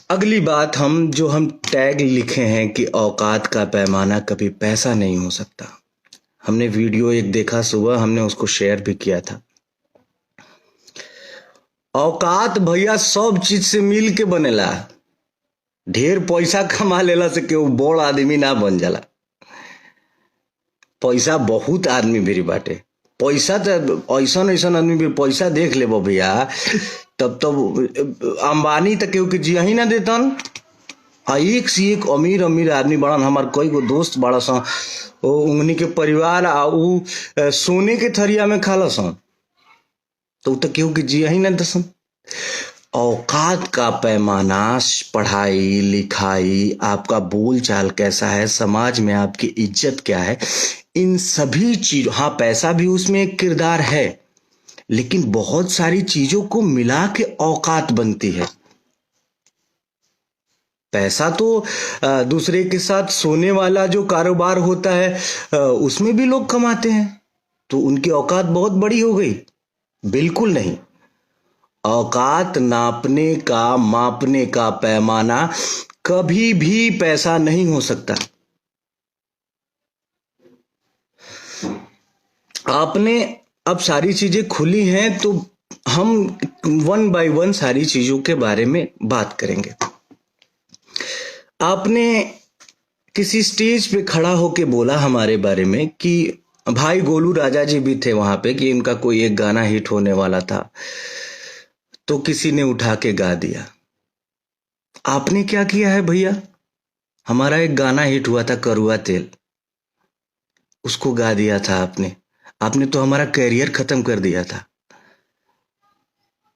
अगली बात, हम टैग लिखे हैं कि औकात का पैमाना कभी पैसा नहीं हो सकता। हमने वीडियो एक देखा सुबह, हमने उसको शेयर भी किया था। औकात भैया सब चीज से मिल के बनेला। ढेर पैसा कमा लेला से केहू बड़ आदमी ना बन जाला। पैसा बहुत आदमी भी बाटे। पैसा तो ऐसन ऐसन आदमी भी पैसा देख लेबो भैया, तब अंबानी तक केहू के जिया ही ना देतन। एक से एक अमीर अमीर आदमी बड़न। हमार कई गो दोस्त बड़ा सा, वो उंगनी के परिवार आ उ सोने के थरिया में खाला सन, तो उ केहू के जिया ही ना दसन। औकात का पैमाना, पढ़ाई लिखाई, आपका बोल चाल कैसा है, समाज में आपकी इज्जत क्या है, इन सभी चीजों, हाँ पैसा भी उसमें एक किरदार है, लेकिन बहुत सारी चीजों को मिला के औकात बनती है। पैसा तो दूसरे के साथ सोने वाला जो कारोबार होता है उसमें भी लोग कमाते हैं, तो उनकी औकात बहुत बड़ी हो गई? बिल्कुल नहीं। औकात नापने का, मापने का पैमाना कभी भी पैसा नहीं हो सकता। आपने अब सारी चीजें खुली हैं, तो हम वन बाय वन सारी चीजों के बारे में बात करेंगे। आपने किसी स्टेज पे खड़ा होके बोला हमारे बारे में कि भाई गोलू राजा जी भी थे वहां पे, कि इनका कोई एक गाना हिट होने वाला था, तो किसी ने उठा के गा दिया। आपने क्या किया है भैया? हमारा एक गाना हिट हुआ था, करुआ तेल, उसको गा दिया था आपने। आपने तो हमारा करियर खत्म कर दिया था।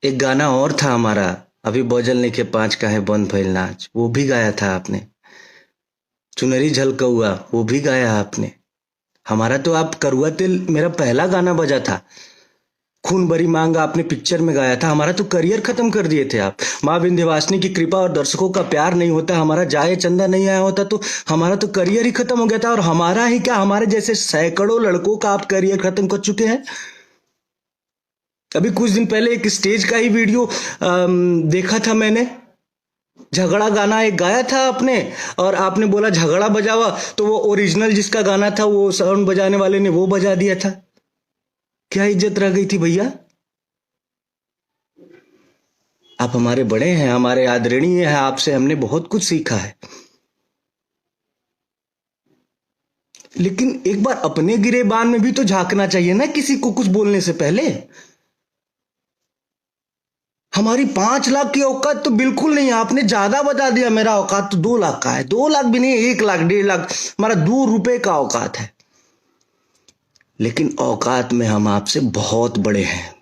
एक गाना और था हमारा, अभी बजल नहीं के 5 का है बंद भइल नाच, वो भी गाया था आपने। चुनरी झलकौआ, वो भी गाया आपने। हमारा तो आप करुआ तेल मेरा पहला गाना बजा था। खून भरी मांग आपने पिक्चर में गाया था। हमारा तो करियर खत्म कर दिए थे आप। माँ विंध्यवासिनी की कृपा और दर्शकों का प्यार नहीं होता, हमारा जाए चंदा नहीं आया होता, तो हमारा तो करियर ही खत्म हो गया था। और हमारा ही क्या, हमारे जैसे सैकड़ों लड़कों का आप करियर खत्म कर चुके हैं। अभी कुछ दिन पहले एक स्टेज का ही वीडियो देखा था मैंने। झगड़ा गाना एक गाया था आपने, और आपने बोला झगड़ा बजावा, तो वो ओरिजिनल जिसका गाना था वो साउंड बजाने वाले ने वो बजा दिया था। क्या इज्जत रह गई थी भैया? आप हमारे बड़े हैं, हमारे आदरणीय हैं, आपसे हमने बहुत कुछ सीखा है, लेकिन एक बार अपने गिरेबान में भी तो झांकना चाहिए ना, किसी को कुछ बोलने से पहले। हमारी 5 लाख की औकात तो बिल्कुल नहीं है। आपने ज्यादा बता दिया। मेरा औकात तो 2 लाख का है। 2 लाख भी नहीं, 1 लाख 1.5 लाख, हमारा 2 रुपए का औकात है। लेकिन औकात में हम आपसे बहुत बड़े हैं।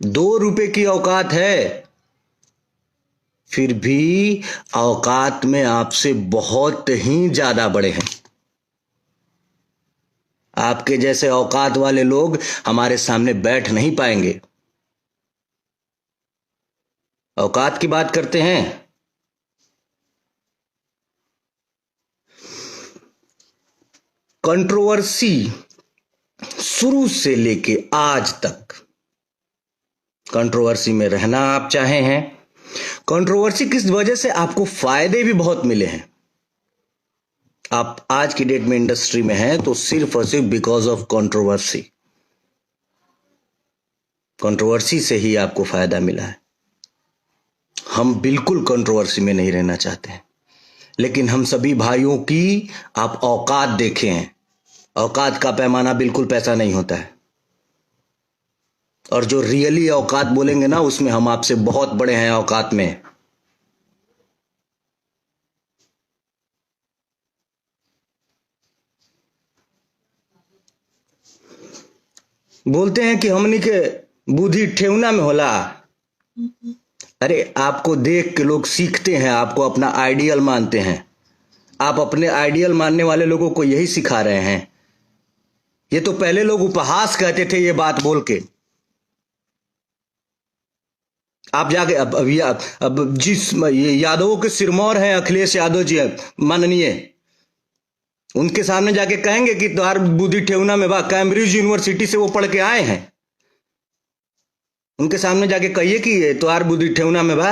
2 रुपए की औकात है, फिर भी औकात में आपसे बहुत ही ज्यादा बड़े हैं। आपके जैसे औकात वाले लोग हमारे सामने बैठ नहीं पाएंगे। औकात की बात करते हैं। कंट्रोवर्सी शुरू से लेके आज तक कंट्रोवर्सी में रहना आप चाहे हैं। कंट्रोवर्सी किस वजह से आपको फायदे भी बहुत मिले हैं। आप आज की डेट में इंडस्ट्री में हैं तो सिर्फ और सिर्फ बिकॉज ऑफ कंट्रोवर्सी। कंट्रोवर्सी से ही आपको फायदा मिला है। हम बिल्कुल कंट्रोवर्सी में नहीं रहना चाहते हैं, लेकिन हम सभी भाइयों की आप औकात देखे हैं। औकात का पैमाना बिल्कुल पैसा नहीं होता है, और जो रियली औकात बोलेंगे ना, उसमें हम आपसे बहुत बड़े हैं औकात में। बोलते हैं कि हमनी के बुद्धि ठेहुना में होला। अरे आपको देख के लोग सीखते हैं, आपको अपना आइडियल मानते हैं। आप अपने आइडियल मानने वाले लोगों को यही सिखा रहे हैं। ये तो पहले लोग उपहास कहते थे ये बात बोल के। आप जाके अब जिस ये यादवों के सिरमौर हैं अखिलेश यादव जी माननीय, उनके सामने जाके कहेंगे कि तुम्हार बुद्धि ठेहुना में बा। कैम्ब्रिज यूनिवर्सिटी से वो पढ़ के आए हैं। उनके सामने जाके कहिए कि ये तोहार बुद्धि ठेवना में बा,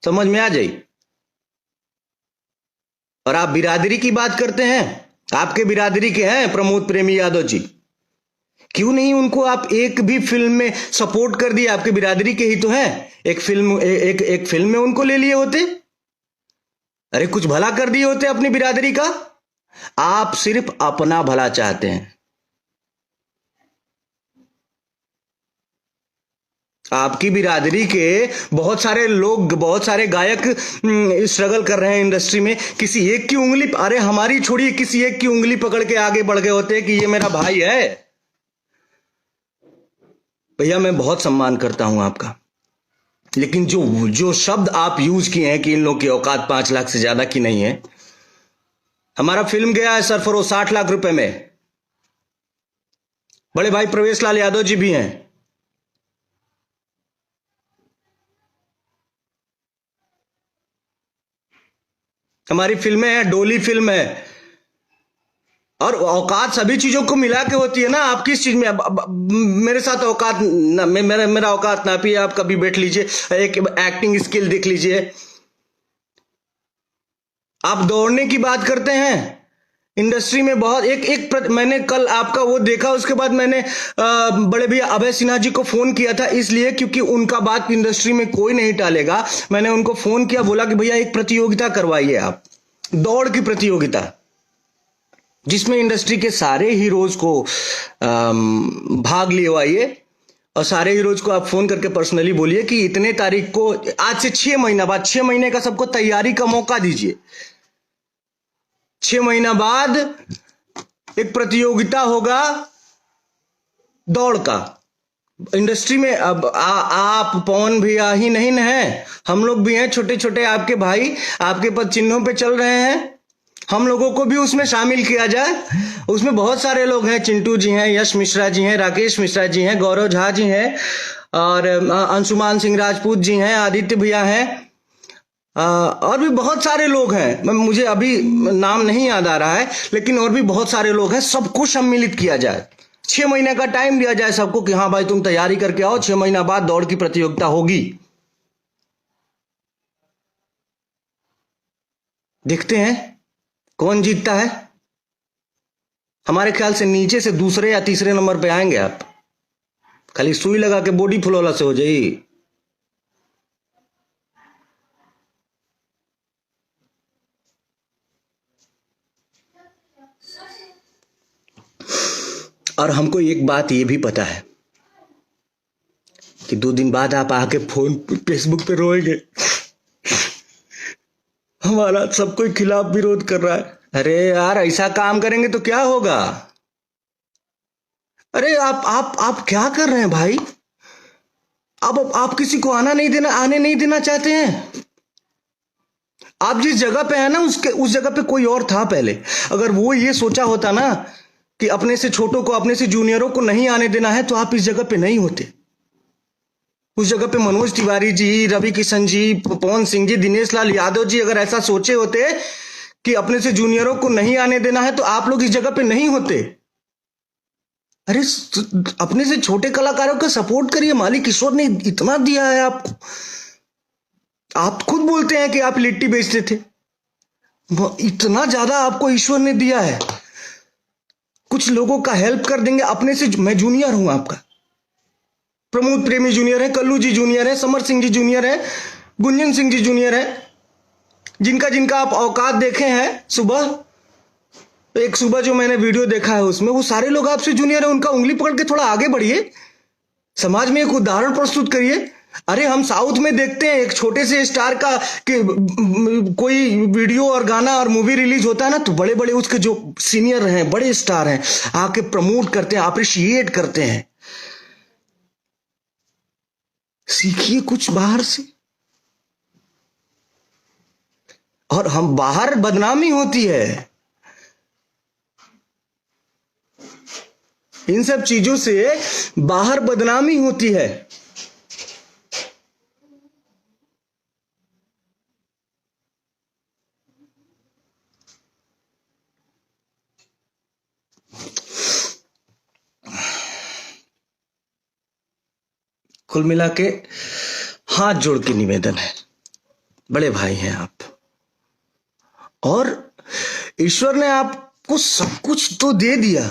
समझ में आ जाई। और आप बिरादरी की बात करते हैं, आपके बिरादरी के हैं प्रमोद प्रेमी यादव जी, क्यों नहीं उनको आप एक भी फिल्म में सपोर्ट कर दिए? आपके बिरादरी के ही तो हैं। एक फिल्म में उनको ले लिए होते, अरे कुछ भला कर दिए होते अपनी बिरादरी का। आप सिर्फ अपना भला चाहते हैं। आपकी बिरादरी के बहुत सारे लोग, बहुत सारे गायक स्ट्रगल कर रहे हैं इंडस्ट्री में। किसी एक की उंगली, अरे हमारी छोड़िए, किसी एक की उंगली पकड़ के आगे बढ़ गए होते कि ये मेरा भाई है। भैया मैं बहुत सम्मान करता हूं आपका, लेकिन जो जो शब्द आप यूज किए हैं कि इन लोग की औकात 5 लाख से ज्यादा की नहीं है। हमारा फिल्म गया है सरफरोश 60 लाख रुपए में। बड़े भाई प्रवेश लाल यादव जी भी हैं। हमारी फिल्में हैं, डोली फिल्म है। और औकात सभी चीजों को मिला के होती है ना। आप किस चीज में मेरे साथ औकात ना, मेरा औकात नापिए। आप कभी बैठ लीजिए, एक एक्टिंग स्किल देख लीजिए। आप दौड़ने की बात करते हैं, इंडस्ट्री में बहुत मैंने कल आपका वो देखा, उसके बाद मैंने बड़े भैया अभय सिन्हा जी को फोन किया था, इसलिए क्योंकि उनका बात इंडस्ट्री में कोई नहीं टालेगा। मैंने उनको फोन किया, बोला कि भैया एक प्रतियोगिता करवाइए आप, दौड़ की प्रतियोगिता, जिसमें इंडस्ट्री के सारे हीरोज को भाग लिवाइए। और सारे हीरोज को आप फोन करके पर्सनली बोलिए कि इतने तारीख को, आज से 6 महीना बाद, 6 महीने का सबको तैयारी का मौका दीजिए। 6 महीना बाद एक प्रतियोगिता होगा दौड़ का। इंडस्ट्री में अब आप पवन भैया ही नहीं न है, हम लोग भी हैं, छोटे छोटे आपके भाई आपके पद चिन्हों पे चल रहे हैं। हम लोगों को भी उसमें शामिल किया जाए। उसमें बहुत सारे लोग हैं, चिंटू जी हैं, यश मिश्रा जी हैं, राकेश मिश्रा जी हैं, गौरव झा जी हैं, और अंशुमान सिंह राजपूत जी हैं, आदित्य भैया हैं, और भी बहुत सारे लोग हैं। मुझे अभी नाम नहीं याद आ रहा है, लेकिन और भी बहुत सारे लोग हैं। सबको सम्मिलित किया जाए, 6 महीने का टाइम दिया जाए सबको कि हाँ भाई तुम तैयारी करके आओ, 6 महीना बाद दौड़ की प्रतियोगिता होगी। देखते हैं कौन जीतता है। हमारे ख्याल से नीचे से दूसरे या तीसरे नंबर पे आएंगे आप। खाली सुई लगा के बॉडी फुलौला से हो जाएगी। और हमको एक बात ये भी पता है कि 2 दिन बाद आप आके फोन फेसबुक पे रोएंगे, हमारा सब कोई खिलाफ विरोध कर रहा है। अरे यार ऐसा काम करेंगे तो क्या होगा? अरे आप क्या कर रहे हैं भाई? आप किसी को आने नहीं देना चाहते हैं। आप जिस जगह पे है ना, उस जगह पे कोई और था पहले। अगर वो ये सोचा होता ना कि अपने से छोटों को, अपने से जूनियरों को नहीं आने देना है, तो आप इस जगह पे नहीं होते। उस जगह पे मनोज तिवारी जी, रवि किशन जी, पवन सिंह जी, दिनेश लाल यादव जी अगर ऐसा सोचे होते कि अपने से जूनियरों को नहीं आने देना है, तो आप लोग इस जगह पे नहीं होते। अरे अपने से छोटे कलाकारों का सपोर्ट करिए, मालिक ईश्वर ने इतना दिया है आपको। आप खुद बोलते हैं कि आप लिट्टी बेचते थे, इतना ज्यादा आपको ईश्वर ने दिया है। कुछ लोगों का हेल्प कर देंगे अपने से। मैं जूनियर हूं आपका, प्रमोद प्रेमी जूनियर है, कल्लू जी जूनियर है, समर सिंह जी जूनियर है, गुंजन सिंह जी जूनियर है, जिनका जिनका आप औकात देखे हैं। एक सुबह जो मैंने वीडियो देखा है उसमें वो सारे लोग आपसे जूनियर है। उनका उंगली पकड़ के थोड़ा आगे बढ़िए, समाज में एक उदाहरण प्रस्तुत करिए। अरे हम साउथ में देखते हैं, एक छोटे से स्टार का कि कोई वीडियो और गाना और मूवी रिलीज होता है ना, तो बड़े बड़े उसके जो सीनियर हैं, बड़े स्टार हैं, आके प्रमोट करते हैं, अप्रिशिएट करते हैं। सीखिए कुछ बाहर से। और हम बाहर बदनामी होती है, इन सब चीजों से बाहर बदनामी होती है। कुल मिला के हाथ जोड़ के निवेदन है, बड़े भाई हैं आप, और ईश्वर ने आपको सब कुछ तो दे दिया।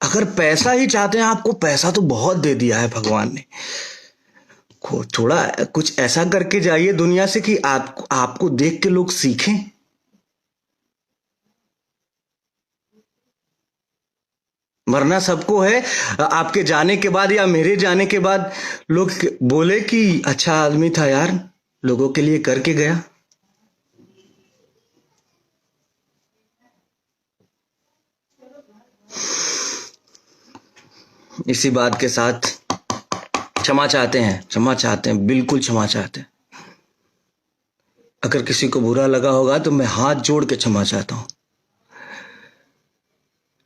अगर पैसा ही चाहते हैं, आपको पैसा तो बहुत दे दिया है भगवान ने। थोड़ा कुछ ऐसा करके जाइए दुनिया से कि आपको देख के लोग सीखें। मरना सबको है, आपके जाने के बाद या मेरे जाने के बाद लोग बोले कि अच्छा आदमी था यार, लोगों के लिए करके गया। इसी बात के साथ क्षमा चाहते हैं, क्षमा चाहते हैं, बिल्कुल क्षमा चाहते हैं। अगर किसी को बुरा लगा होगा तो मैं हाथ जोड़ के क्षमा चाहता हूं,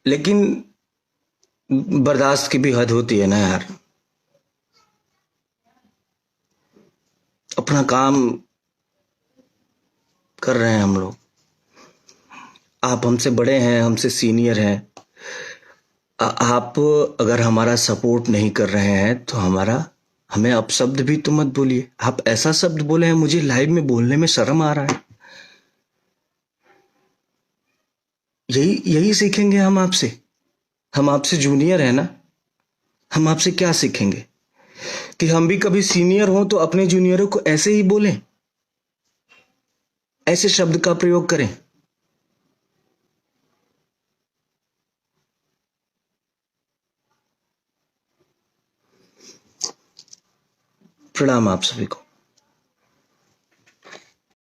लेकिन बर्दाश्त की भी हद होती है ना यार। अपना काम कर रहे हैं हम लोग, आप हमसे बड़े हैं, हमसे सीनियर हैं। आप अगर हमारा सपोर्ट नहीं कर रहे हैं तो हमें अपशब्द भी तो मत बोलिए। आप ऐसा शब्द बोले हैं, मुझे लाइव में बोलने में शर्म आ रहा है। यही यही सीखेंगे हम आपसे। हम आपसे जूनियर है ना, हम आपसे क्या सीखेंगे कि हम भी कभी सीनियर हो तो अपने जूनियरों को ऐसे ही बोलें, ऐसे शब्द का प्रयोग करें। प्रणाम आप सभी को।